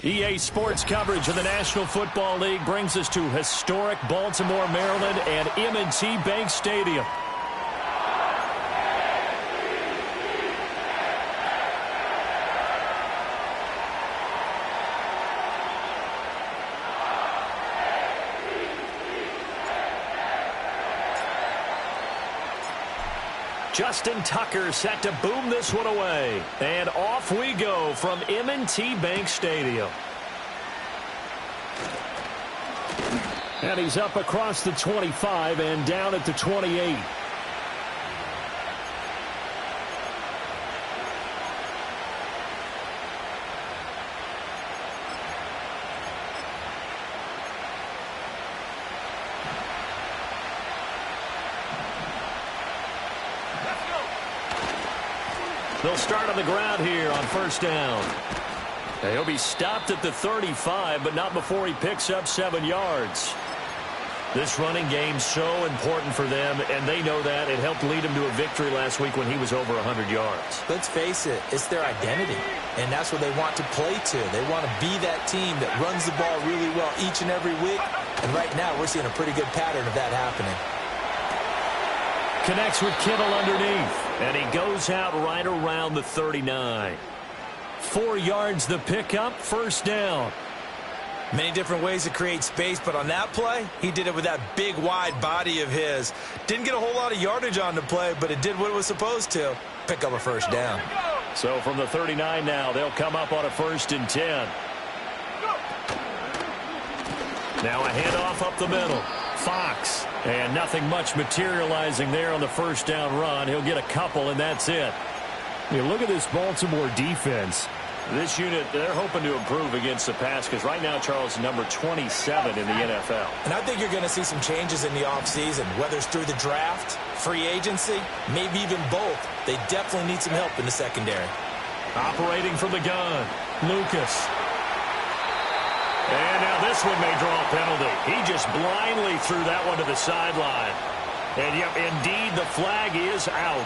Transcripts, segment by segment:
EA Sports coverage of the National Football League brings us to historic Baltimore, Maryland, and M&T Bank Stadium. Justin Tucker set to boom this one away. And off we go from M&T Bank Stadium. And he's up across the 25 and down at the 28. They'll start on the ground here on first down. He'll be stopped at the 35, but not before he picks up 7 yards. This running game's so important for them, and they know that. It helped lead him to a victory last week when he was over 100 yards. Let's face it, it's their identity, and that's what they want to play to. They want to be that team that runs the ball really well each and every week, and right now we're seeing a pretty good pattern of that happening. Connects with Kittle underneath, and he goes out right around the 39. 4 yards the pickup, first down. Many different ways to create space, but on that play, he did it with that big, wide body of his. Didn't get a whole lot of yardage on the play, but it did what it was supposed to. Pick up a first down. So from the 39 now, they'll come up on a 1st and 10. Now a handoff up the middle. Fox. And nothing much materializing there on the first down run. He'll get a couple, and that's it. You look at this Baltimore defense. This unit, they're hoping to improve against the pass because right now, Charles, number 27 in the NFL. And I think you're going to see some changes in the offseason, whether it's through the draft, free agency, maybe even both. They definitely need some help in the secondary. Operating from the gun, Lucas. And now this one may draw a penalty. He just blindly threw that one to the sideline. And, yep, indeed, the flag is out.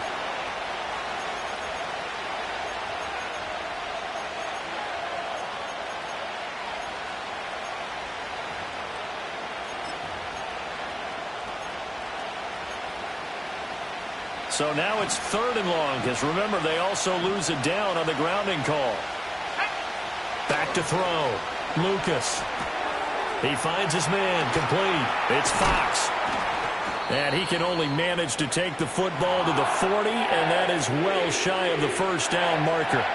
So now it's 3rd and long, because remember, they also lose it down on the grounding call. Back to throw. Lucas. He finds his man, complete. It's Fox. And he can only manage to take the football to the 40, and that is well shy of the first down marker.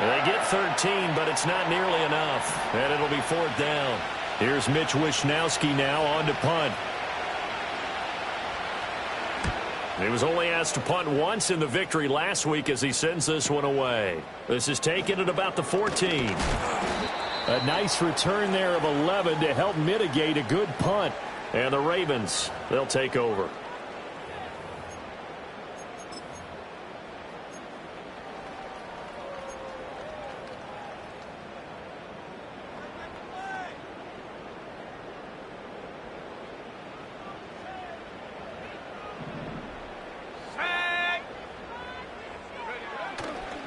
They get 13, but it's not nearly enough. And it'll be 4th down. Here's Mitch Wishnowski now on to punt. He was only asked to punt once in the victory last week as he sends this one away. This is taken at about the 14. A nice return there of 11 to help mitigate a good punt. And the Ravens, they'll take over.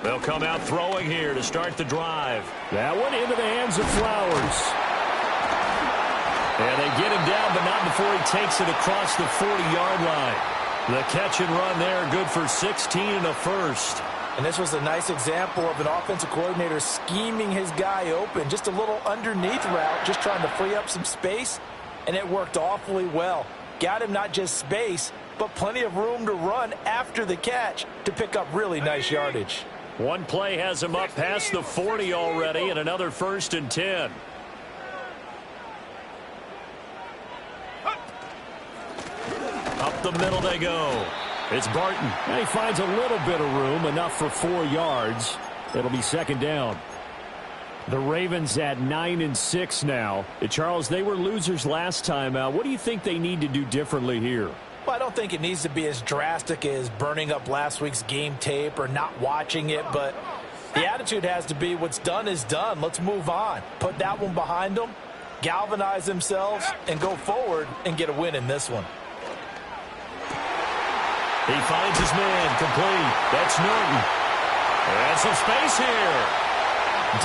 They'll come out throwing here to start the drive. That one into the hands of Flowers. And they get him down, but not before he takes it across the 40-yard line. The catch and run there, good for 16 and a first. And this was a nice example of an offensive coordinator scheming his guy open. Just a little underneath route, just trying to free up some space, and it worked awfully well. Got him not just space, but plenty of room to run after the catch to pick up really nice yardage. One play has him up past the 40 already, and another 1st and 10. Up the middle they go. It's Barton. And he finds a little bit of room, enough for 4 yards. It'll be 2nd down. The Ravens at 9-6 now. Charles, they were losers last time out. What do you think they need to do differently here? Well, I don't think it needs to be as drastic as burning up last week's game tape or not watching it, but the attitude has to be what's done is done. Let's move on. Put that one behind them, galvanize themselves, and go forward and get a win in this one. He finds his man, complete. That's Norton. And some space here.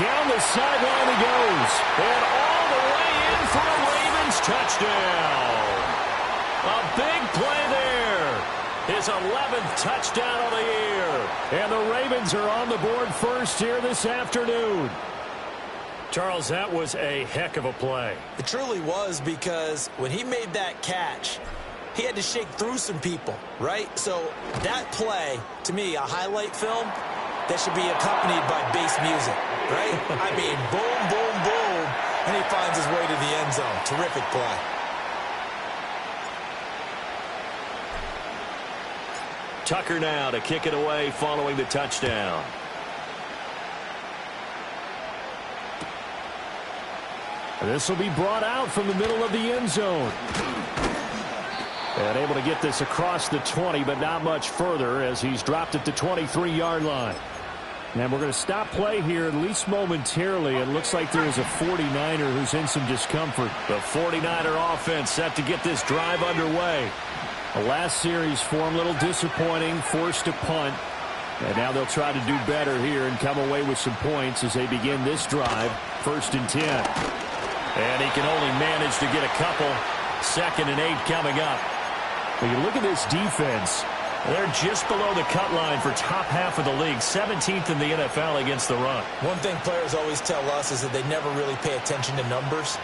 Down the sideline he goes. And all the way in for a Ravens touchdown. A big play there. His 11th touchdown of the year. And the Ravens are on the board first here this afternoon. Charles, that was a heck of a play. It truly was, because when he made that catch, he had to shake through some people, right? So that play, to me, a highlight film that should be accompanied by bass music, right? I mean, boom, boom, boom, and he finds his way to the end zone. Terrific play. Tucker now to kick it away following the touchdown. This will be brought out from the middle of the end zone. And able to get this across the 20, but not much further, as he's dropped at the 23-yard line. And we're going to stop play here, at least momentarily. It looks like there is a 49er who's in some discomfort. The 49er offense set to get this drive underway. The last series for him, a little disappointing, forced to punt. And now they'll try to do better here and come away with some points as they begin this drive. 1st and 10. And he can only manage to get a couple. 2nd and 8 coming up. When you look at this defense, they're just below the cut line for top half of the league. 17th in the NFL against the run. One thing players always tell us is that they never really pay attention to numbers.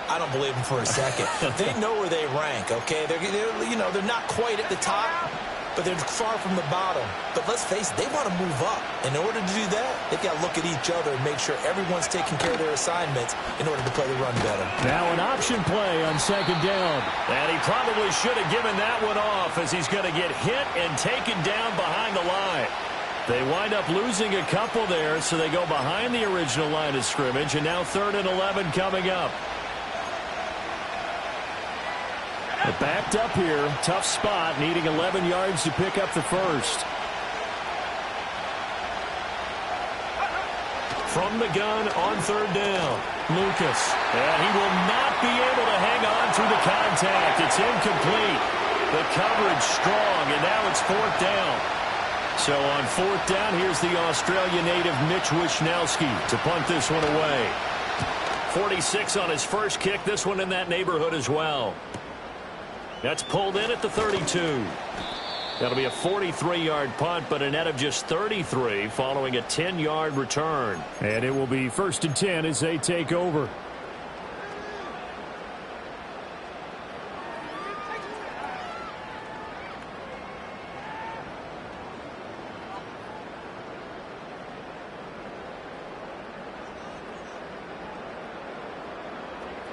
I don't believe them for a second. They know where they rank, okay? They're not quite at the top, but they're far from the bottom. But let's face it, they want to move up. In order to do that, they've got to look at each other and make sure everyone's taking care of their assignments in order to play the run better. Now an option play on 2nd down. And he probably should have given that one off, as he's going to get hit and taken down behind the line. They wind up losing a couple there, so they go behind the original line of scrimmage, and now 3rd and 11 coming up. They're backed up here. Tough spot, needing 11 yards to pick up the first. From the gun on 3rd down, Lucas. And he will not be able to hang on through the contact. It's incomplete. The coverage strong, and now it's 4th down. So on 4th down, here's the Australia native Mitch Wishnowsky to punt this one away. 46 on his first kick. This one in that neighborhood as well. That's pulled in at the 32. That'll be a 43-yard punt, but a net of just 33 following a 10-yard return. And it will be 1st and 10 as they take over.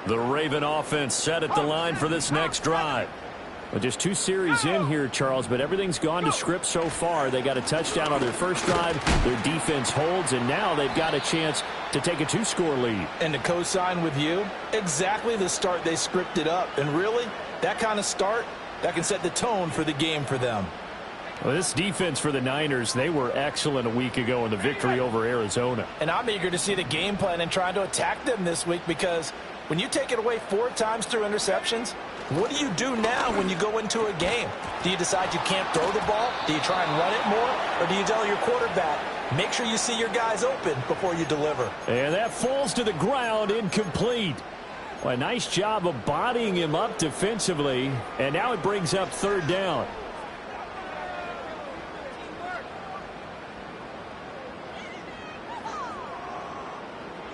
The Raven offense set at the line for this next drive. Well, just 2 series in here, Charles, but everything's gone to script so far. They got a touchdown on their first drive. Their defense holds, and now they've got a chance to take a 2-score lead. And to co-sign with you, exactly the start they scripted up. And really, that kind of start, that can set the tone for the game for them. Well, this defense for the Niners, they were excellent a week ago in the victory over Arizona. And I'm eager to see the game plan and trying to attack them this week, because when you take it away 4 times through interceptions, what do you do now when you go into a game? Do you decide you can't throw the ball? Do you try and run it more? Or do you tell your quarterback, make sure you see your guys open before you deliver? And that falls to the ground, incomplete. Well, a nice job of bodying him up defensively. And now it brings up 3rd down.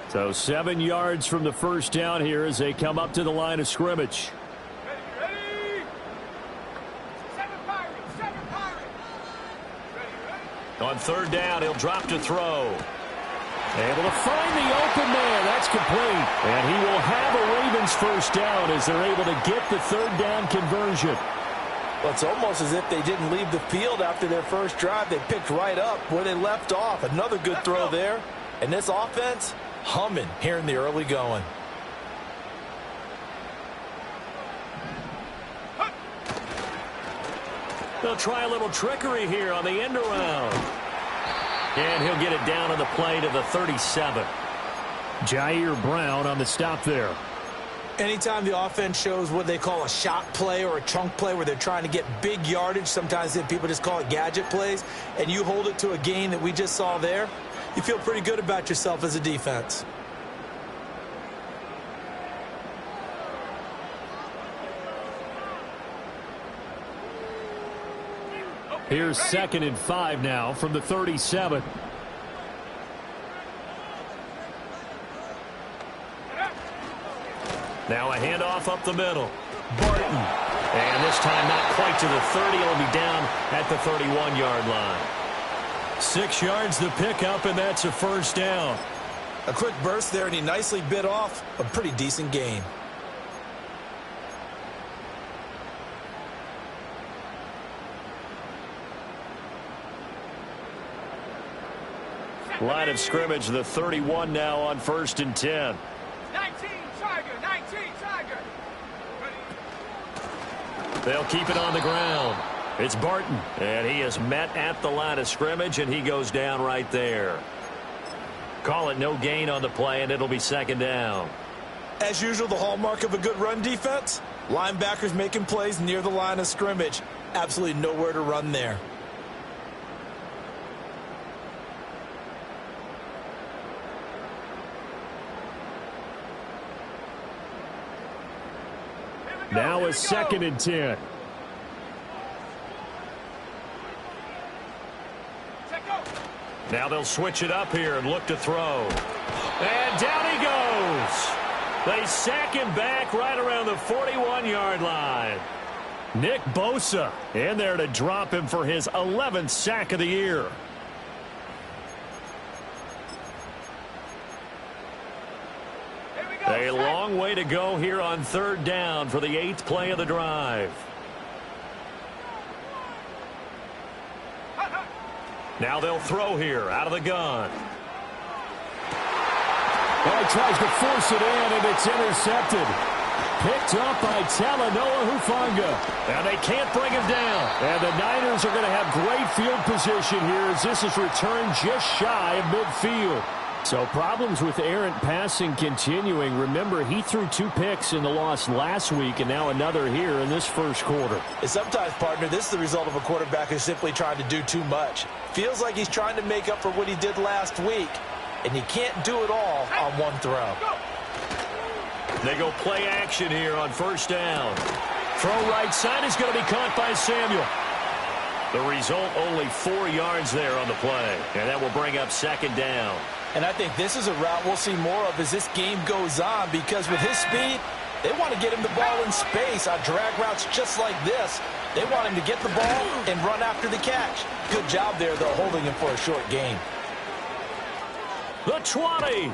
So 7 yards from the first down here as they come up to the line of scrimmage. On 3rd down, he'll drop to throw. Able to find the open man. That's complete. And he will have a Ravens first down as they're able to get the 3rd down conversion. Well, it's almost as if they didn't leave the field after their first drive. They picked right up where they left off. Another good throw there. And this offense, humming here in the early going. They'll try a little trickery here on the end around. And he'll get it down on the play to the 37. Jair Brown on the stop there. Anytime the offense shows what they call a shot play or a chunk play where they're trying to get big yardage, sometimes people just call it gadget plays, and you hold it to a gain that we just saw there, you feel pretty good about yourself as a defense. Here's 2nd and 5 now from the 37. Now a handoff up the middle. Barton. And this time not quite to the 30. It'll be down at the 31-yard line. 6 yards the pickup, and that's a first down. A quick burst there, and he nicely bit off a pretty decent gain. Line of scrimmage, the 31 now on 1st and 10. 19 Tiger, 19 Tiger. They'll keep it on the ground. It's Barton, and he is met at the line of scrimmage, and he goes down right there. Call it no gain on the play, and it'll be 2nd down. As usual, the hallmark of a good run defense, linebackers making plays near the line of scrimmage. Absolutely nowhere to run there. Now a 2nd and 10. Now they'll switch it up here and look to throw. And down he goes. They sack him back right around the 41-yard line. Nick Bosa in there to drop him for his 11th sack of the year. A long way to go here on 3rd down for the 8th play of the drive. Now they'll throw here out of the gun. Well, he tries to force it in, and it's intercepted. Picked up by Talanoa Hufanga. And they can't bring him down. And the Niners are going to have great field position here as this is returned just shy of midfield. So problems with errant passing continuing. Remember, he threw 2 picks in the loss last week and now another here in this first quarter. And sometimes, partner, this is the result of a quarterback who's simply trying to do too much. Feels like he's trying to make up for what he did last week, and you can't do it all on one throw. They go play action here on 1st down. Throw right side is going to be caught by Samuel. The result, only 4 yards there on the play, and that will bring up 2nd down. And I think this is a route we'll see more of as this game goes on, because with his speed, they want to get him the ball in space on drag routes just like this. They want him to get the ball and run after the catch. Good job there, though, holding him for a short gain. The 20.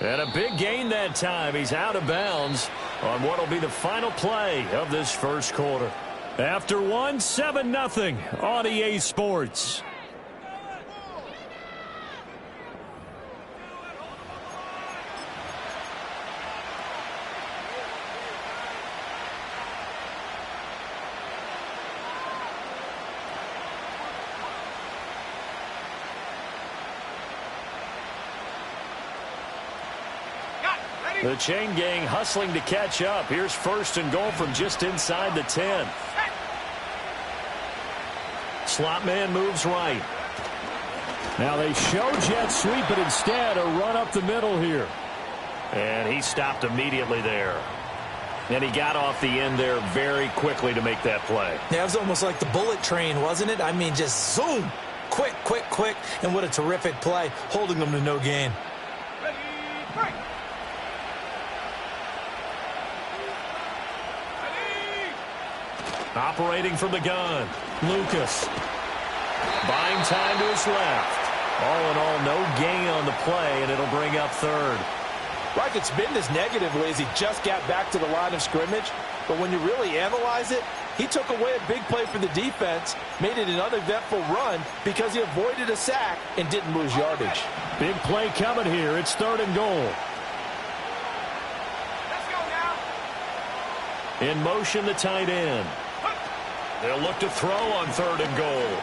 And a big gain that time. He's out of bounds on what will be the final play of this first quarter. After 1, 7-0 on EA Sports. The chain gang hustling to catch up. Here's 1st and goal from just inside the 10. Slot man moves right. Now they show jet sweep, but instead a run up the middle here. And he stopped immediately there. And he got off the end there very quickly to make that play. Yeah, it was almost like the bullet train, wasn't it? I mean, just zoom. Quick, quick, quick. And what a terrific play, holding them to no gain. Operating from the gun, Lucas. Buying time to his left. All in all, no gain on the play, and it'll bring up 3rd. Right, it's been this negatively as he just got back to the line of scrimmage. But when you really analyze it, he took away a big play for the defense, made it an uneventful run because he avoided a sack and didn't lose yardage. Big play coming here. It's 3rd and goal. Let's go now. In motion, the tight end. They'll look to throw on 3rd and goal.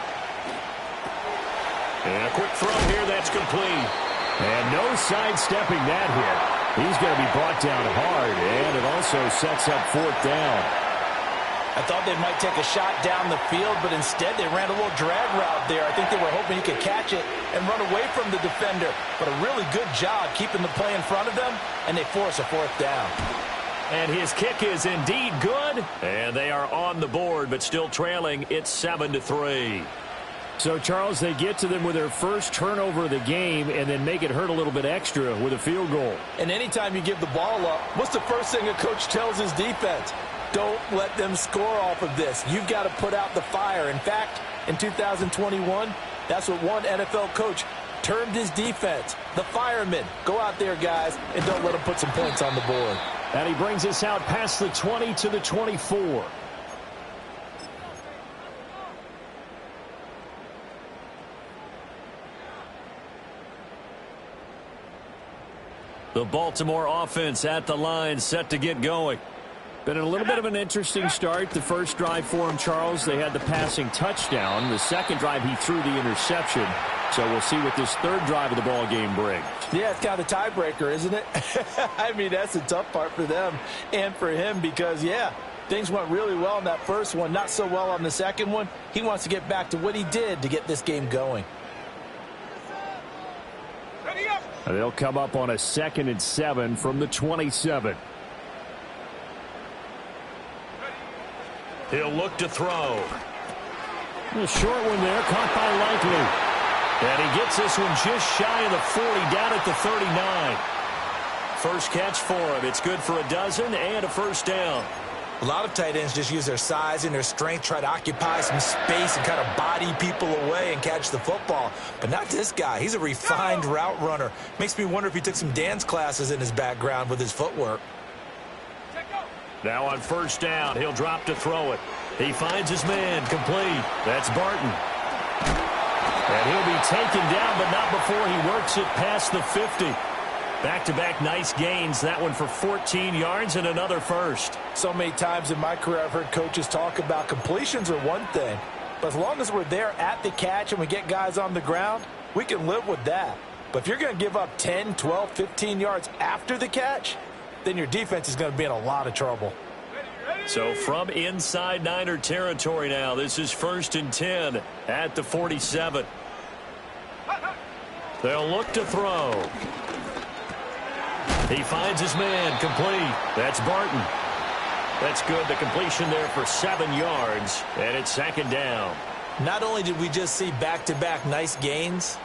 And a quick throw here, that's complete. And no sidestepping that hit. He's going to be brought down hard, and it also sets up 4th down. I thought they might take a shot down the field, but instead they ran a little drag route there. I think they were hoping he could catch it and run away from the defender. But a really good job keeping the play in front of them, and they force a fourth down. And his kick is indeed good. And they are on the board, but still trailing. It's 7-3. So, Charles, they get to them with their first turnover of the game and then make it hurt a little bit extra with a field goal. And anytime you give the ball up, what's the first thing a coach tells his defense? Don't let them score off of this. You've got to put out the fire. In fact, in 2021, that's what one NFL coach termed his defense, the firemen. Go out there, guys, and don't let them put some points on the board. And he brings us out past the 20 to the 24. The Baltimore offense at the line, set to get going. Been a little bit of an interesting start. The first drive for him, Charles, they had the passing touchdown. The second drive, he threw the interception. So we'll see what this third drive of the ball game brings. Yeah, it's kind of a tiebreaker, isn't it? I mean, that's the tough part for them and for him because, yeah, things went really well in that first one, not so well on the second one. He wants to get back to what he did to get this game going. Ready up. They'll come up on a 2nd and 7 from the 27. He'll look to throw. A short one there, caught by Likely. And he gets this one just shy of the 40, down at the 39. First catch for him. It's good for a dozen and a first down. A lot of tight ends just use their size and their strength, try to occupy some space and kind of body people away and catch the football. But not this guy. He's a refined route runner. Makes me wonder if he took some dance classes in his background with his footwork. Now on first down, he'll drop to throw it. He finds his man, complete. That's Barton. And he'll be taken down, but not before he works it past the 50. Back-to-back nice gains. That one for 14 yards and another first. So many times in my career I've heard coaches talk about completions are one thing. But as long as we're there at the catch and we get guys on the ground, we can live with that. But if you're going to give up 10, 12, 15 yards after the catch, then your defense is going to be in a lot of trouble. So from inside Niner territory now, this is 1st and 10 at the 47. They'll look to throw. He finds his man, complete. That's Barton. That's good. The completion there for 7 yards, and it's 2nd down. Not only did we just see back-to-back nice gains,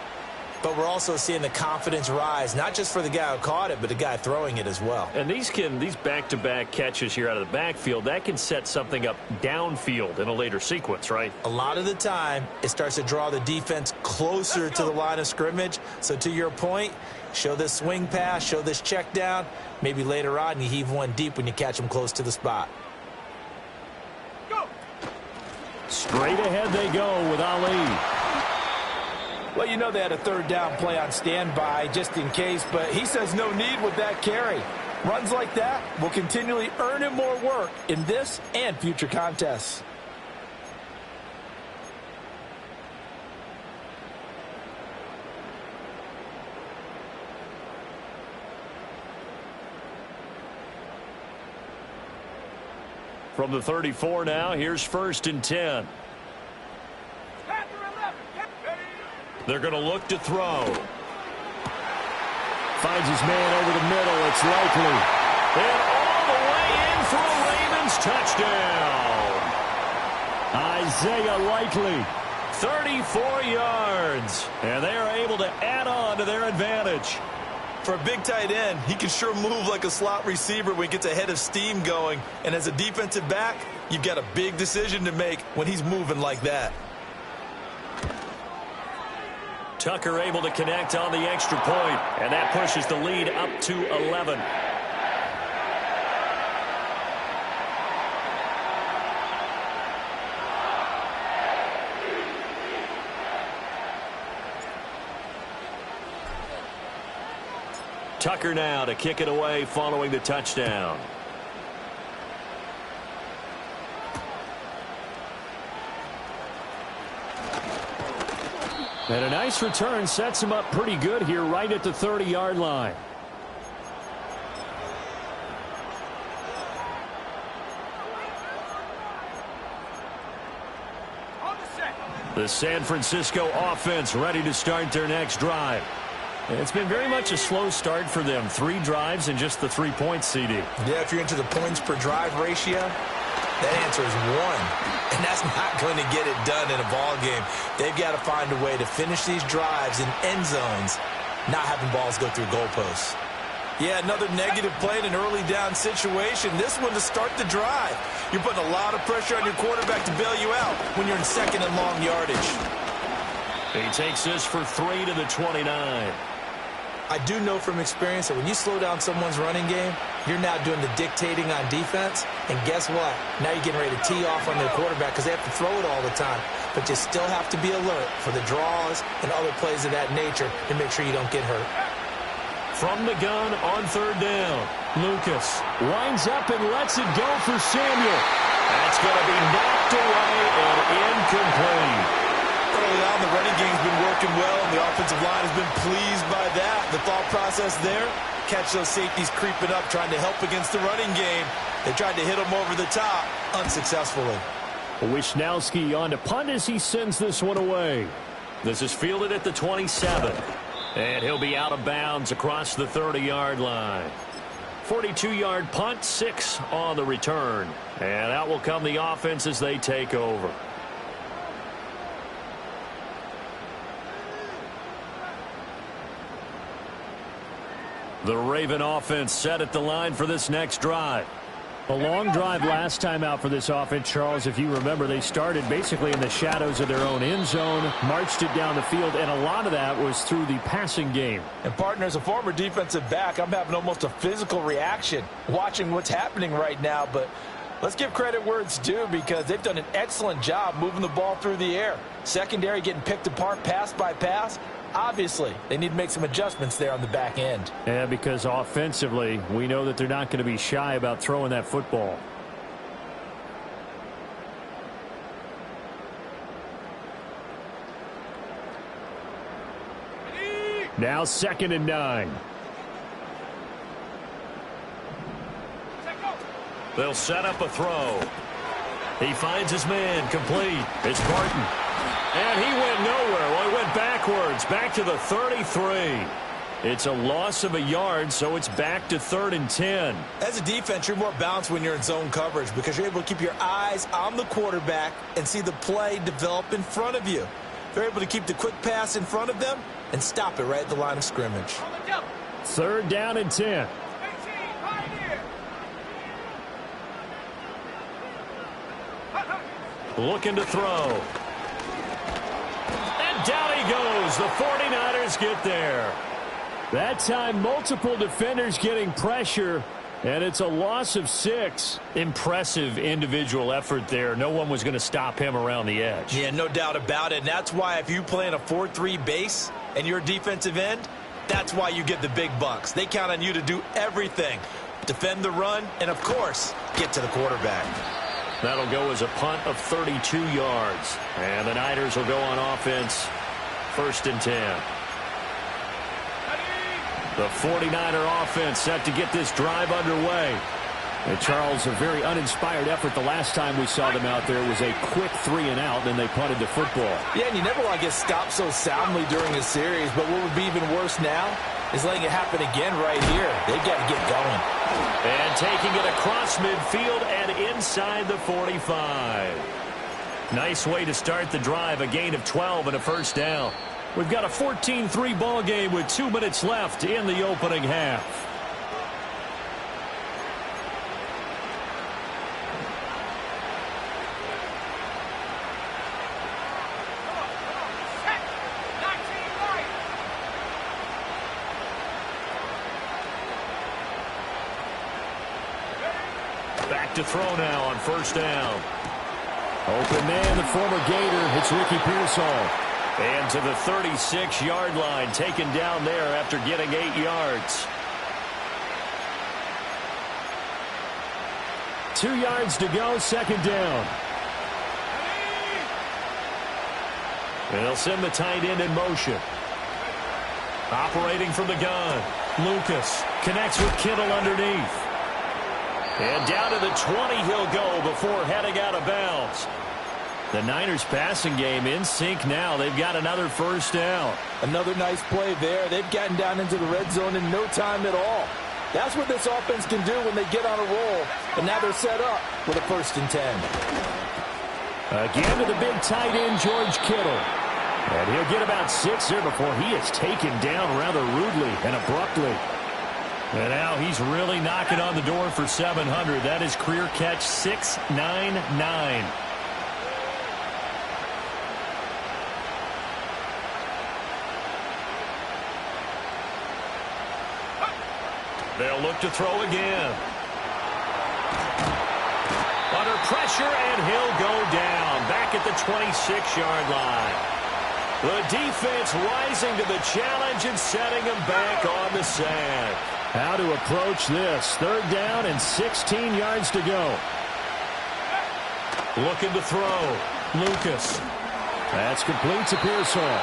but we're also seeing the confidence rise, not just for the guy who caught it, but the guy throwing it as well. And these back-to-back catches here out of the backfield, that can set something up downfield in a later sequence, right? A lot of the time, it starts to draw the defense closer to the line of scrimmage. So to your point, show this swing pass, show this check down. Maybe later on you heave one deep when you catch them close to the spot. Go. Straight ahead they go with Ali. Well, you know they had a third down play on standby just in case, but he says no need with that carry. Runs like that will continually earn him more work in this and future contests. From the 34 now, here's 1st and 10. They're going to look to throw. Finds his man over the middle. It's Likely. And all the way in for a Ravens touchdown. Isaiah Likely. 34 yards. And they are able to add on to their advantage. For a big tight end, he can sure move like a slot receiver when he gets a head of steam going. And as a defensive back, you've got a big decision to make when he's moving like that. Tucker able to connect on the extra point, and that pushes the lead up to 11. Tucker now to kick it away following the touchdown. And a nice return sets him up pretty good here right at the 30-yard line. The San Francisco offense ready to start their next drive. It's been very much a slow start for them. 3 drives and just the 3 points, CD. Yeah, if you're into the points per drive ratio, that answer is 1. And that's not going to get it done in a ball game. They've got to find a way to finish these drives in end zones, not having balls go through goalposts. Yeah, another negative play in an early down situation. This one to start the drive. You're putting a lot of pressure on your quarterback to bail you out when you're in second and long yardage. He takes this for 3 to the 29. I do know from experience that when you slow down someone's running game, you're now doing the dictating on defense. And guess what? Now you're getting ready to tee off on their quarterback because they have to throw it all the time. But you still have to be alert for the draws and other plays of that nature to make sure you don't get hurt. From the gun on 3rd down, Lucas winds up and lets it go for Samuel. That's going to be knocked away and incomplete. Early on, the running game's been working well, and the offensive line has been pleased by that. The thought process there, catch those safeties creeping up, trying to help against the running game. They tried to hit them over the top, unsuccessfully. Wisnowski on to punt as he sends this one away. This is fielded at the 27. And he'll be out of bounds across the 30-yard line. 42-yard punt, 6 on the return. And out will come the offense as they take over. The Raven offense set at the line for this next drive. A long drive last time out for this offense, Charles. If you remember, they started basically in the shadows of their own end zone, marched it down the field, and a lot of that was through the passing game. And, partner, as a former defensive back, I'm having almost a physical reaction watching what's happening right now. But let's give credit where it's due because they've done an excellent job moving the ball through the air. Secondary getting picked apart pass by pass. Obviously, they need to make some adjustments there on the back end. Yeah, because offensively, we know that they're not going to be shy about throwing that football. Now 2nd and 9. They'll set up a throw. He finds his man complete. It's Barton. And he went nowhere. Well, he went backwards, back to the 33. It's a loss of a yard, so it's back to 3rd and 10. As a defense, you're more balanced when you're in zone coverage because you're able to keep your eyes on the quarterback and see the play develop in front of you. They're able to keep the quick pass in front of them and stop it right at the line of scrimmage. 3rd down and 10. Looking to throw. And down he goes. The 49ers get there. That time, multiple defenders getting pressure, and it's a loss of 6. Impressive individual effort there. No one was going to stop him around the edge. Yeah, no doubt about it. And that's why if you play in a 4-3 base and you're a defensive end, that's why you get the big bucks. They count on you to do everything. Defend the run and, of course, get to the quarterback. That'll go as a punt of 32 yards. And the Niners will go on offense, 1st and 10. The 49er offense set to get this drive underway. And Charles, a very uninspired effort. The last time we saw them out there was a quick 3-and-out, then they punted the football. Yeah, and you never want to get stopped so soundly during a series, but what would be even worse now is letting it happen again right here. They've got to get going. And taking it across midfield and inside the 45. Nice way to start the drive, a gain of 12 and a 1st down. We've got a 14-3 ball game with 2 minutes left in the opening half. Back to throw now on 1st down. Open man, the former Gator. It's Ricky Pearsall. And to the 36-yard line, taken down there after getting 8 yards. 2 yards to go, 2nd down. And they'll send the tight end in motion. Operating from the gun. Lucas connects with Kittle underneath. And down to the 20 he'll go before heading out of bounds. The Niners passing game in sync now. They've got another first down. Another nice play there. They've gotten down into the red zone in no time at all. That's what this offense can do when they get on a roll. And now they're set up with a 1st and 10. Again to the big tight end, George Kittle. And he'll get about 6 there before he is taken down rather rudely and abruptly. And now he's really knocking on the door for 700. That is career catch 699. They'll look to throw again. Under pressure, and he'll go down. Back at the 26-yard line. The defense rising to the challenge and setting him back on the sack. How to approach this. 3rd down and 16 yards to go. Looking to throw. Lucas. That's complete to Pearsall.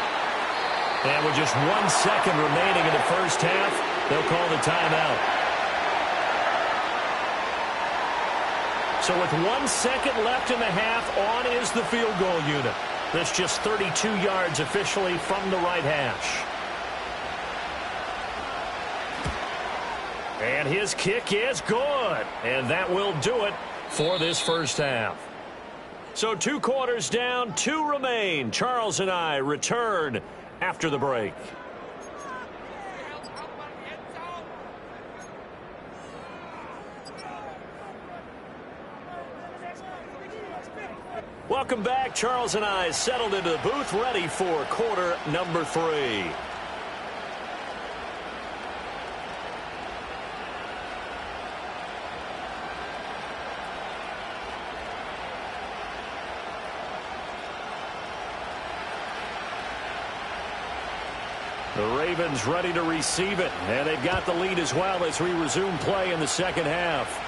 And with just 1 second remaining in the first half, they'll call the timeout. So with 1 second left in the half, on is the field goal unit. That's just 32 yards officially from the right hash. And his kick is good. And that will do it for this first half. So 2 quarters down, 2 remain. Charles and I return after the break. Welcome back. Charles and I settled into the booth, ready for quarter number 3. The Ravens ready to receive it, and they've got the lead as well as we resume play in the second half.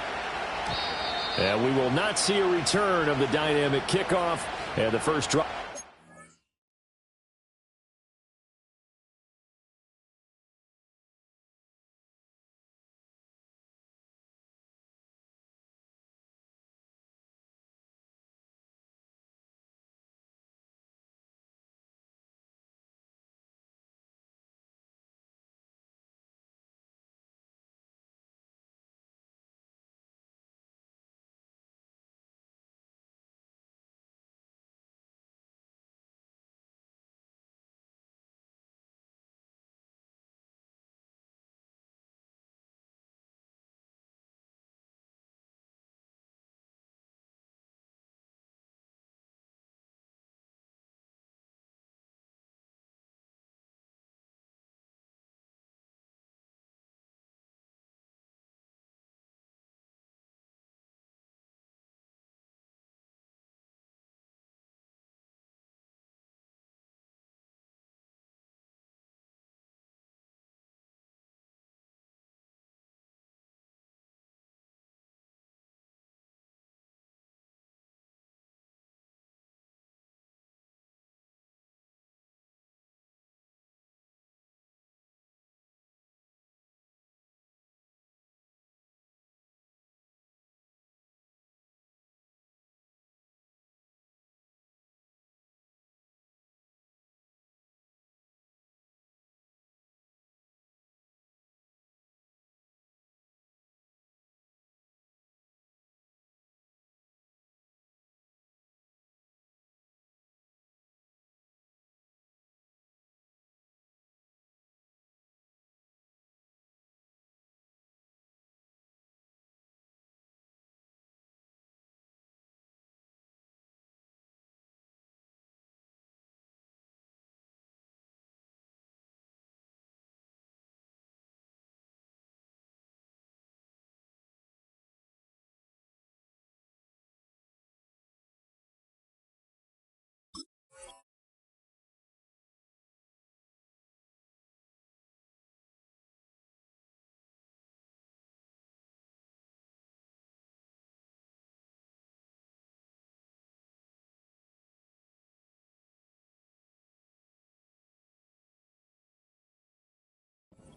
And we will not see a return of the dynamic kickoff and the first drop.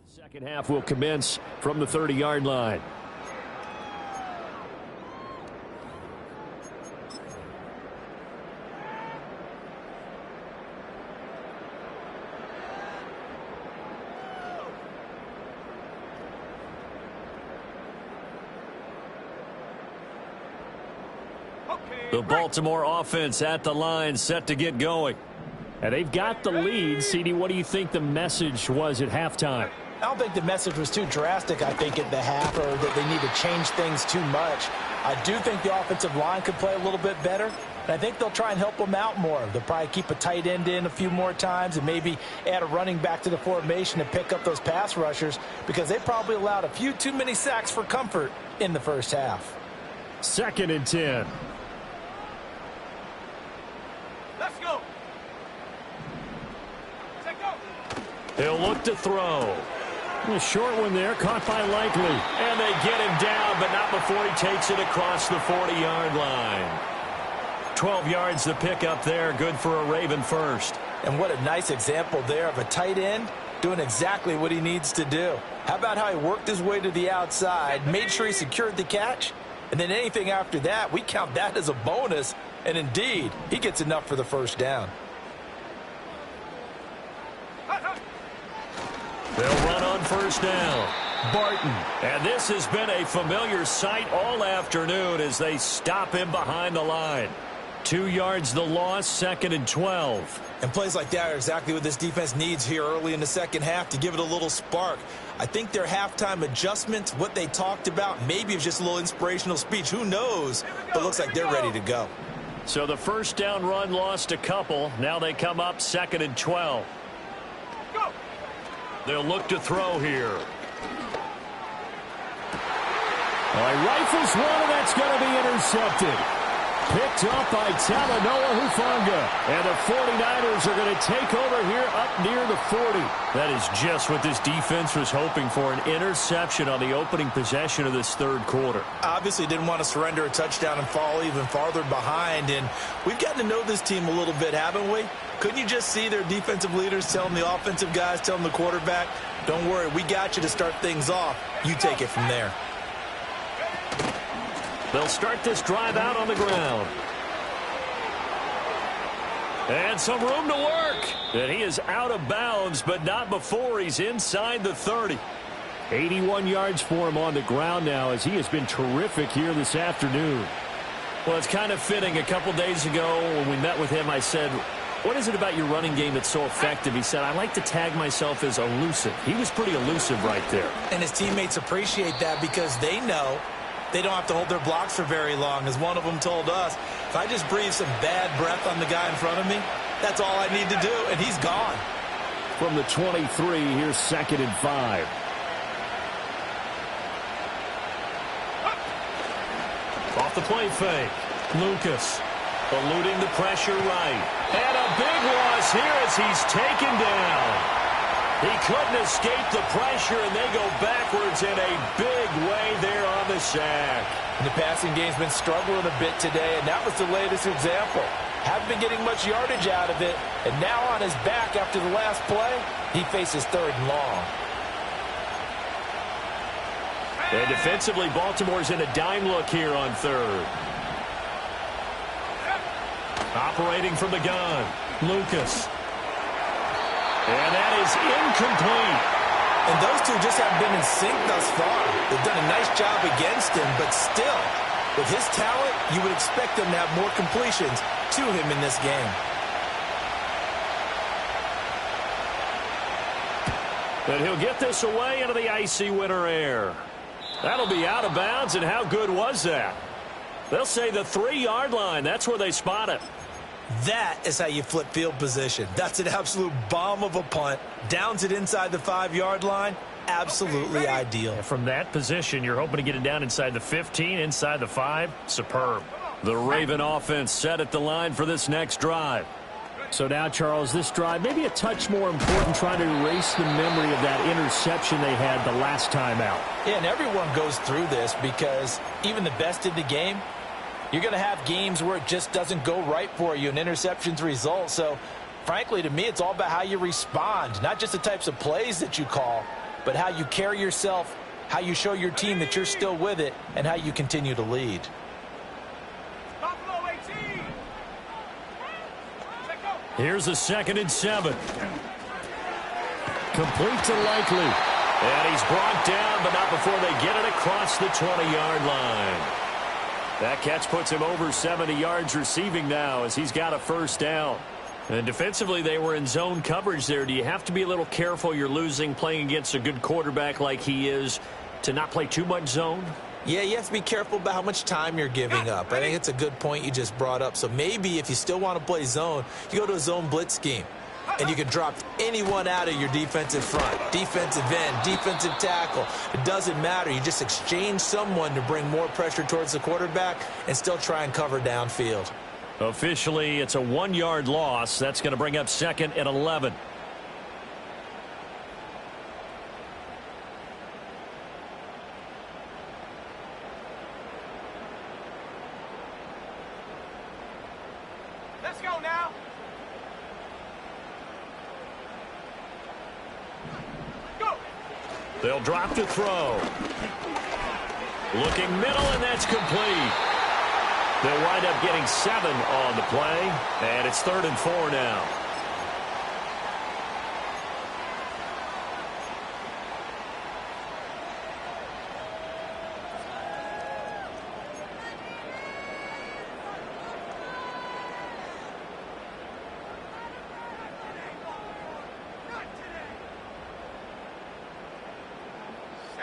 Second half will commence from the 30-yard line. The Baltimore offense at the line, set to get going. And they've got the lead. CD, what do you think the message was at halftime? I don't think the message was too drastic, I think, at the half, or that they need to change things too much. I do think the offensive line could play a little bit better, and I think they'll try and help them out more. They'll probably keep a tight end in a few more times and maybe add a running back to the formation to pick up those pass rushers, because they probably allowed a few too many sacks for comfort in the first half. 2nd and 10. Let's go. Take go. He'll look to throw. A short one there, caught by Likely. And they get him down, but not before he takes it across the 40-yard line. 12 yards to pick up there, good for a Raven first. And what a nice example there of a tight end doing exactly what he needs to do. How about how he worked his way to the outside, made sure he secured the catch, and then anything after that, we count that as a bonus. And indeed, he gets enough for the first down. They'll run on first down. Barton. And this has been a familiar sight all afternoon as they stop him behind the line. 2 yards the loss, 2nd and 12. And plays like that are exactly what this defense needs here early in the second half to give it a little spark. I think their halftime adjustments, what they talked about, maybe it's just a little inspirational speech. Who knows? But looks like they're ready to go. So the first down run lost a couple. Now they come up 2nd and 12. Go. They'll look to throw here. He rifles one, and that's going to be intercepted. Picked up by Talanoa Hufanga. And the 49ers are going to take over here up near the 40. That is just what this defense was hoping for, an interception on the opening possession of this third quarter. Obviously didn't want to surrender a touchdown and fall even farther behind. And we've gotten to know this team a little bit, haven't we? Couldn't you just see their defensive leaders telling the offensive guys, telling the quarterback, don't worry, we got you to start things off. You take it from there. They'll start this drive out on the ground. And some room to work. And he is out of bounds, but not before he's inside the 30. 81 yards for him on the ground now, as he has been terrific here this afternoon. Well, it's kind of fitting. A couple days ago when we met with him, I said, what is it about your running game that's so effective? He said, I like to tag myself as elusive. He was pretty elusive right there. And his teammates appreciate that because they know they don't have to hold their blocks for very long. As one of them told us, if I just breathe some bad breath on the guy in front of me, that's all I need to do, and he's gone. From the 23, here's 2nd and 5. Off the play fake. Lucas eluding the pressure right. And a big loss here as he's taken down. He couldn't escape the pressure, and they go backwards in a big way there on the sack. And the passing game's been struggling a bit today, and that was the latest example. Haven't been getting much yardage out of it, and now on his back after the last play, he faces 3rd and long. And defensively, Baltimore's in a dime look here on 3rd. Operating from the gun, Lucas. And that is incomplete. And those two just haven't been in sync thus far. They've done a nice job against him, but still, with his talent, you would expect them to have more completions to him in this game. And he'll get this away into the icy winter air. That'll be out of bounds, and how good was that? They'll say the 3-yard line. That's where they spot it. That is how you flip field position. That's an absolute bomb of a punt. Downs it inside the 5-yard line. Absolutely ideal. From that position, you're hoping to get it down inside the 15, inside the 5. Superb. The Raven offense set at the line for this next drive. So now, Charles, this drive maybe a touch more important, trying to erase the memory of that interception they had the last time out. Yeah, and everyone goes through this because even the best in the game, you're going to have games where it just doesn't go right for you and interceptions result. So, frankly, to me, it's all about how you respond, not just the types of plays that you call, but how you carry yourself, how you show your team that you're still with it, and how you continue to lead. Here's a 2nd and 7. Complete to Likely. And he's brought down, but not before they get it across the 20-yard line. That catch puts him over 70 yards receiving now as he's got a first down. And defensively, they were in zone coverage there. Do you have to be a little careful you're losing playing against a good quarterback like he is to not play too much zone? Yeah, you have to be careful about how much time you're giving up. I think it's a good point you just brought up. So maybe if you still want to play zone, you go to a zone blitz scheme. And you can drop anyone out of your defensive front, defensive end, defensive tackle. It doesn't matter. You just exchange someone to bring more pressure towards the quarterback and still try and cover downfield. Officially, it's a 1-yard loss. That's going to bring up 2nd and 11. Let's go now. Go. They'll drop to throw. Looking middle, and that's complete. They'll wind up getting 7 on the play, and it's 3rd and 4 now.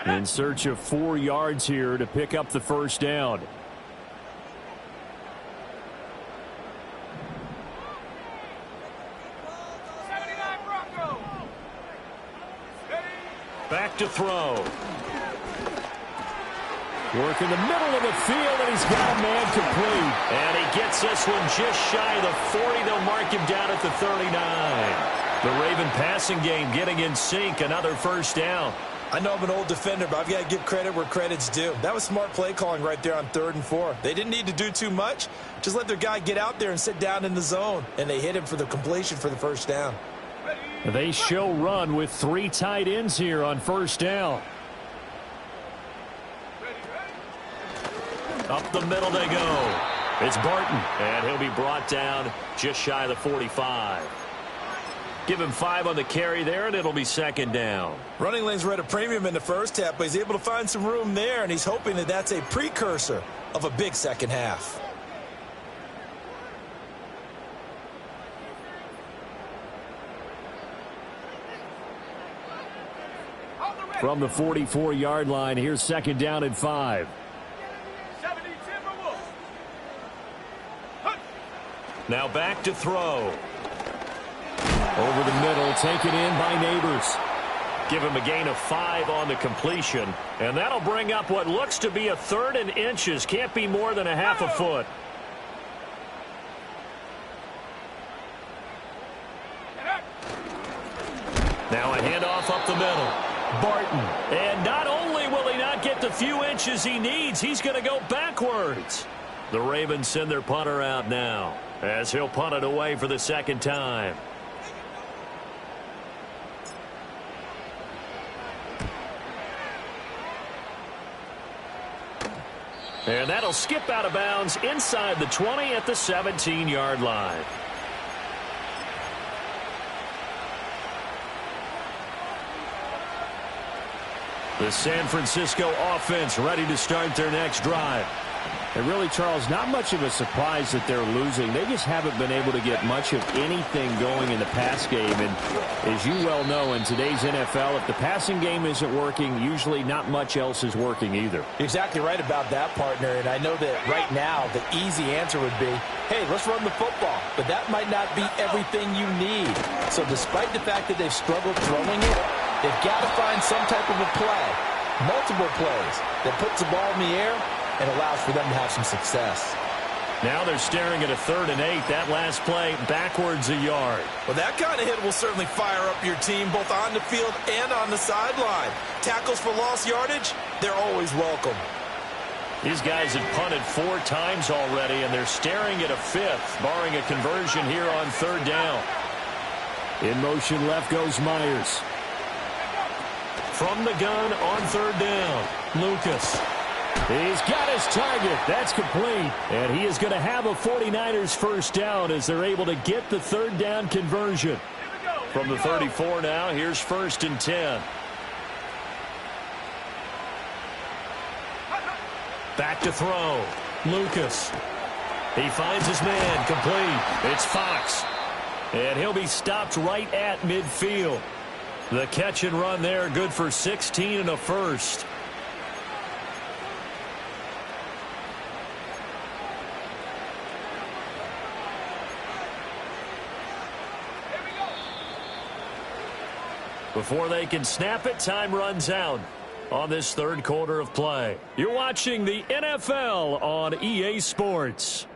In search of 4 yards here to pick up the first down. Back to throw. Work in the middle of the field, and he's got a man complete. And he gets this one just shy of the 40. They'll mark him down at the 39. The Raven passing game getting in sync. Another first down. I know I'm an old defender, but I've got to give credit where credit's due. That was smart play calling right there on 3rd and 4. They didn't need to do too much. Just let their guy get out there and sit down in the zone. And they hit him for the completion for the first down. They show run with 3 tight ends here on first down. Up the middle they go. It's Barton, and he'll be brought down just shy of the 45. Give him 5 on the carry there, and it'll be 2nd down. Running lanes were at a premium in the first half, but he's able to find some room there, and he's hoping that that's a precursor of a big second half. From the 44-yard line, here's 2nd down and 5. Now back to throw. Over the middle, taken in by Neighbors. Give him a gain of 5 on the completion. And that'll bring up what looks to be a 3rd and inches. Can't be more than a half a foot. Now a handoff up the middle. Barton. And not only will he not get the few inches he needs, he's going to go backwards. The Ravens send their punter out now as he'll punt it away for the 2nd time. And that'll skip out of bounds inside the 20 at the 17-yard line. The San Francisco offense ready to start their next drive. And really, Charles, not much of a surprise that they're losing. They just haven't been able to get much of anything going in the pass game. And as you well know, in today's NFL, if the passing game isn't working, usually not much else is working either. You're exactly right about that, partner. And I know that right now the easy answer would be, hey, let's run the football. But that might not be everything you need. So despite the fact that they've struggled throwing it, they've got to find some type of a play, multiple plays, that puts the ball in the air and allows for them to have some success. Now they're staring at a 3rd and 8. That last play backwards a yard. Well, that kind of hit will certainly fire up your team both on the field and on the sideline. Tackles for lost yardage, they're always welcome. These guys have punted 4 times already, and they're staring at a 5th, barring a conversion here on 3rd down. In motion left goes Myers. From the gun on 3rd down, Lucas. He's got his target. That's complete. And he is going to have a 49ers first down as they're able to get the 3rd down conversion. From the 34 now, here's 1st and 10. Back to throw. Lucas. He finds his man, complete. It's Fox. And he'll be stopped right at midfield. The catch and run there, good for 16 and a first. Before they can snap it, time runs out on this third quarter of play. You're watching the NFL on EA Sports.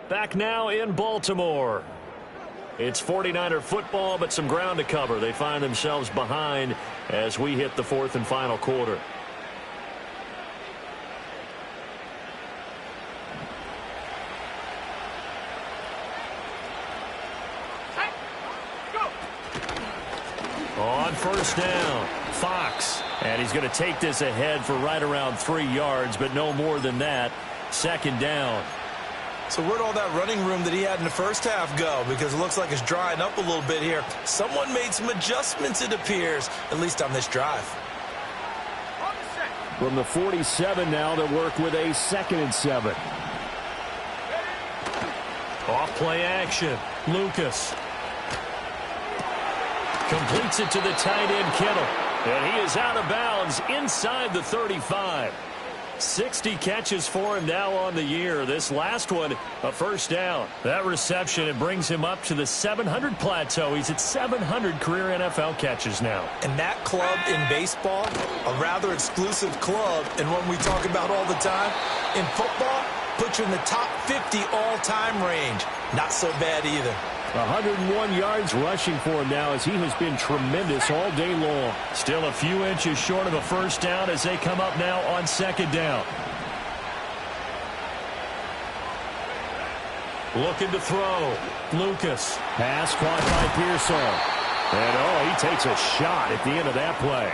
Back now in Baltimore. It's 49er football, but some ground to cover. They find themselves behind as we hit the fourth and final quarter. On first down, Fox. And he's going to take this ahead for right around 3 yards, but no more than that. Second down. So where'd all that running room that he had in the first half go? Because it looks like it's drying up a little bit here. Someone made some adjustments, it appears, at least on this drive. From the 47 now to work with a 2nd and 7. Off play action. Lucas. Completes it to the tight end, Kittle. And he is out of bounds inside the 35. 60 catches for him now on the year. This last one, a first down. That reception, it brings him up to the 700 plateau. He's at 700 career NFL catches now. And that club in baseball, a rather exclusive club, and one we talk about all the time. In football, puts you in the top 50 all-time range. Not so bad either. 101 yards rushing for him now as he has been tremendous all day long. Still a few inches short of a first down as they come up now on second down. Looking to throw. Lucas. Pass caught by Pearsall. And he takes a shot at the end of that play.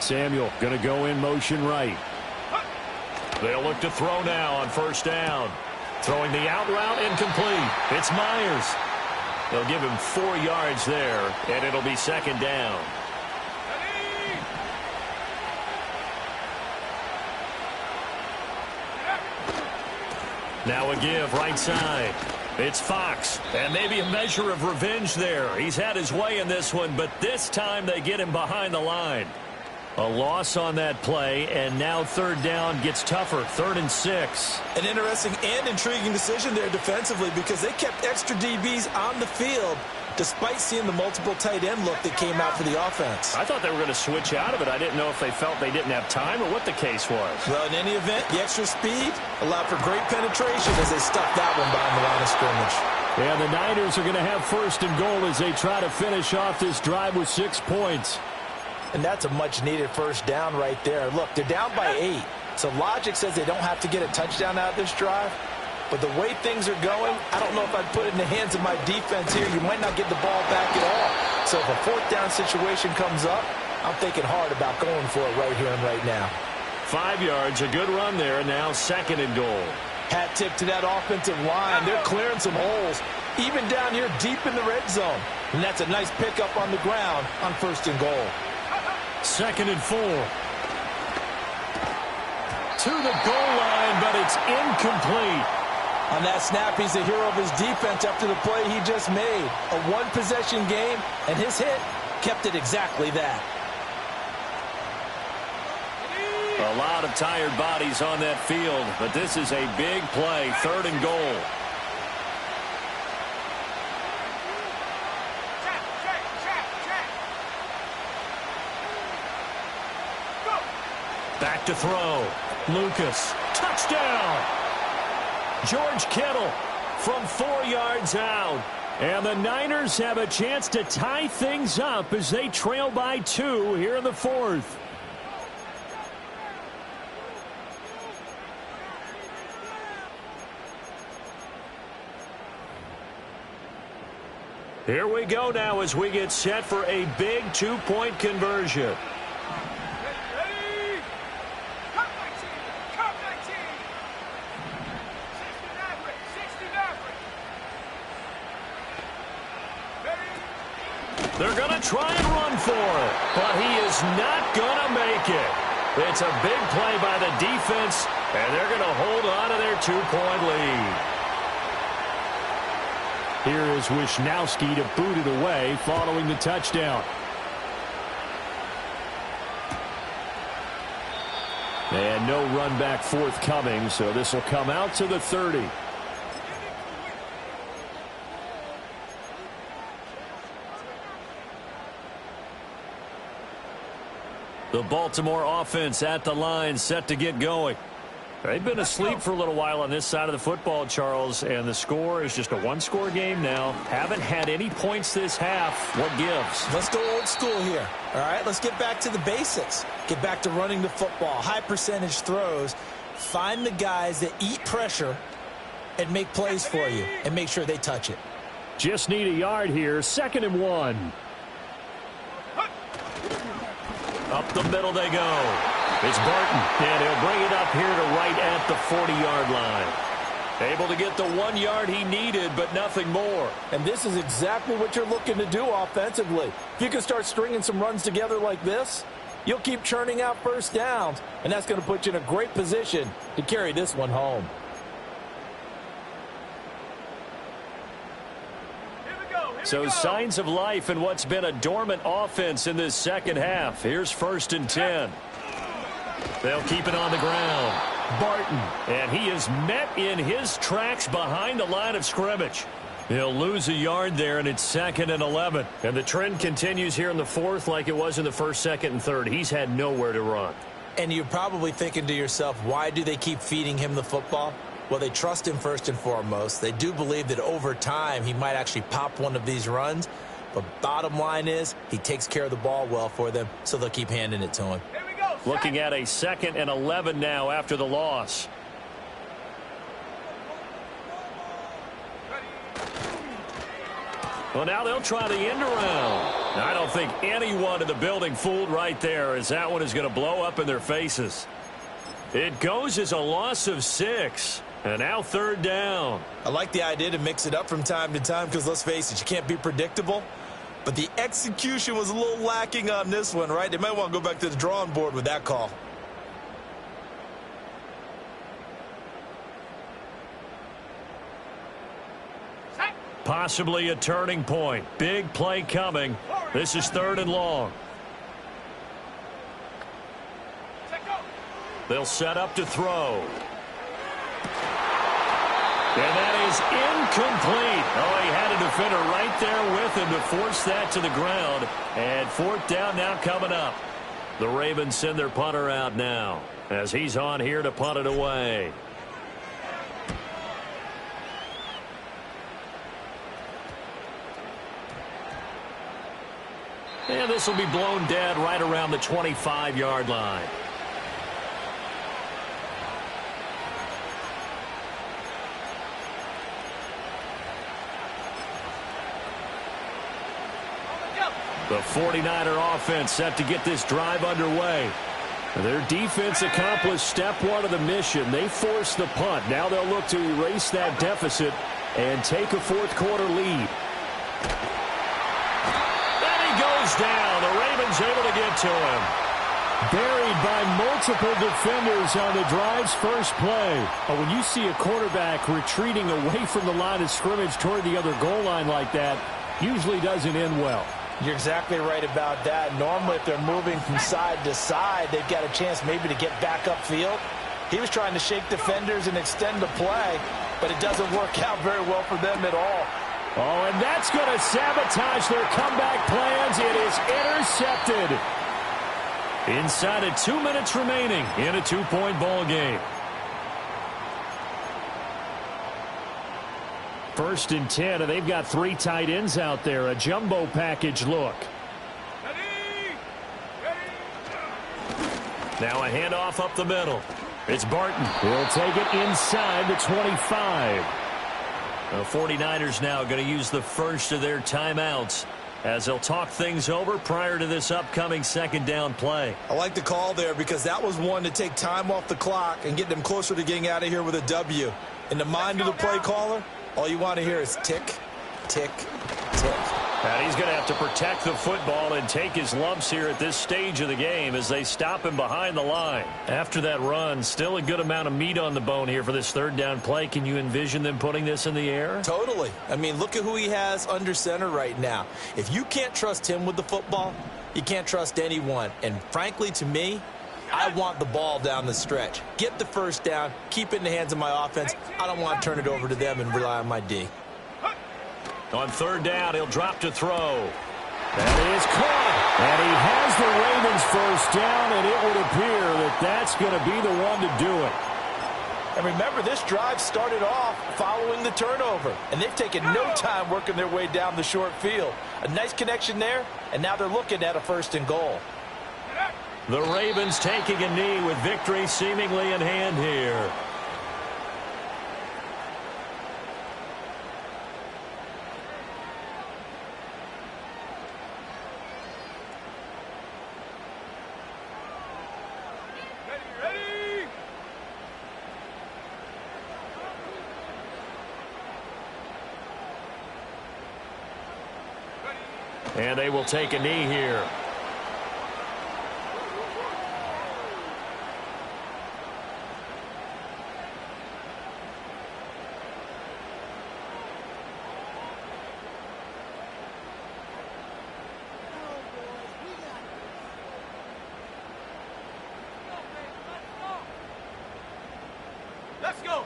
Samuel going to go in motion right. They'll look to throw now on first down. Throwing the out route incomplete. It's Myers. They'll give him 4 yards there, and it'll be second down. Now a give right side. It's Fox, and maybe a measure of revenge there. He's had his way in this one, but this time they get him behind the line. A loss on that play, and now third down gets tougher. 3rd and 6. An interesting and intriguing decision there defensively because they kept extra DBs on the field despite seeing the multiple tight end look that came out for the offense. I thought they were going to switch out of it. I didn't know if they felt they didn't have time or what the case was. Well, in any event, the extra speed allowed for great penetration as they stuffed that one behind the line of scrimmage. And the Niners are going to have 1st and goal as they try to finish off this drive with 6 points. And that's a much-needed first down right there. Look, they're down by 8. So logic says they don't have to get a touchdown out of this drive. But the way things are going, I don't know if I'd put it in the hands of my defense here. You might not get the ball back at all. So if a 4th down situation comes up, I'm thinking hard about going for it right here and right now. 5 yards, a good run there. Now 2nd and goal. Hat tip to that offensive line. They're clearing some holes, even down here deep in the red zone. And that's a nice pickup on the ground on 1st and goal. 2nd and 4. To the goal line, but it's incomplete. On that snap, he's the hero of his defense after the play he just made. A one-possession game, and his hit kept it exactly that. A lot of tired bodies on that field, but this is a big play. 3rd and goal. Back to throw. Lucas. Touchdown. George Kittle from 4 yards out. And the Niners have a chance to tie things up as they trail by 2 here in the 4th. Here we go now as we get set for a big 2-point conversion. They're going to try and run for it, but he is not going to make it. It's a big play by the defense, and they're going to hold on to their 2-point lead. Here is Wisnowski to boot it away following the touchdown. And no run back forthcoming, so this will come out to the 30. The Baltimore offense at the line, set to get going. They've been asleep for a little while on this side of the football, Charles, and the score is just a one-score game now. Haven't had any points this half. What gives? Let's go old school here. All right, let's get back to the basics. Get back to running the football, high percentage throws. Find the guys that eat pressure and make plays for you, and make sure they touch it. Just need a yard here, 2nd and 1. Up the middle they go. It's Barton, and he'll bring it up here to right at the 40-yard line. Able to get the 1 yard he needed, but nothing more. And this is exactly what you're looking to do offensively. If you can start stringing some runs together like this, you'll keep churning out first downs, and that's going to put you in a great position to carry this one home. So signs of life in what's been a dormant offense in this second half. Here's 1st and 10. They'll keep it on the ground. Barton, and he is met in his tracks behind the line of scrimmage. He'll lose a yard there, and it's 2nd and 11. And the trend continues here in the 4th like it was in the 1st, 2nd, and 3rd. He's had nowhere to run. And you're probably thinking to yourself, why do they keep feeding him the football? Well, they trust him first and foremost. They do believe that over time he might actually pop one of these runs. But bottom line is he takes care of the ball well for them, so they'll keep handing it to him. Looking at a 2nd and 11 now after the loss. Well, now they'll try the end around. I don't think anyone in the building fooled right there, as that one is going to blow up in their faces. It goes as a loss of 6. And now 3rd down. I like the idea to mix it up from time to time because, let's face it, you can't be predictable. But the execution was a little lacking on this one, right? They might want to go back to the drawing board with that call. Possibly a turning point. Big play coming. This is 3rd and long. They'll set up to throw. And that is incomplete. Oh, he had a defender right there with him to force that to the ground. And 4th down now coming up. The Ravens send their punter out now as he's on here to punt it away. And this will be blown dead right around the 25-yard line. The 49er offense set to get this drive underway. Their defense accomplished step 1 of the mission. They forced the punt. Now they'll look to erase that deficit and take a 4th quarter lead. And he goes down. The Ravens able to get to him. Buried by multiple defenders on the drive's first play. But when you see a quarterback retreating away from the line of scrimmage toward the other goal line like that, usually doesn't end well. You're exactly right about that. Normally, if they're moving from side to side, they've got a chance maybe to get back upfield. He was trying to shake defenders and extend the play, but it doesn't work out very well for them at all. Oh, and that's going to sabotage their comeback plans. It is intercepted. Inside of 2 minutes remaining in a 2-point ball game. 1st and 10, and they've got 3 tight ends out there. A jumbo package look. Now a handoff up the middle. It's Barton. He'll take it inside the 25. The 49ers now going to use the first of their timeouts as they'll talk things over prior to this upcoming 2nd down play. I like the call there because that was one to take time off the clock and get them closer to getting out of here with a W. In the mind of the play caller, all you want to hear is tick, tick, tick. And he's going to have to protect the football and take his lumps here at this stage of the game as they stop him behind the line. After that run, still a good amount of meat on the bone here for this third down play. Can you envision them putting this in the air? Totally. I mean, look at who he has under center right now. If you can't trust him with the football, you can't trust anyone. And frankly, to me, I want the ball down the stretch. Get the first down, keep it in the hands of my offense. I don't want to turn it over to them and rely on my D. On third down, he'll drop to throw. That is caught. And he has the Ravens first down, and it would appear that that's going to be the one to do it. And remember, this drive started off following the turnover, and they've taken no time working their way down the short field. A nice connection there, and now they're looking at a 1st and goal. The Ravens taking a knee with victory seemingly in hand here. And they will take a knee here. Let's go.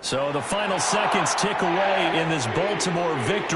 So the final seconds tick away in this Baltimore victory.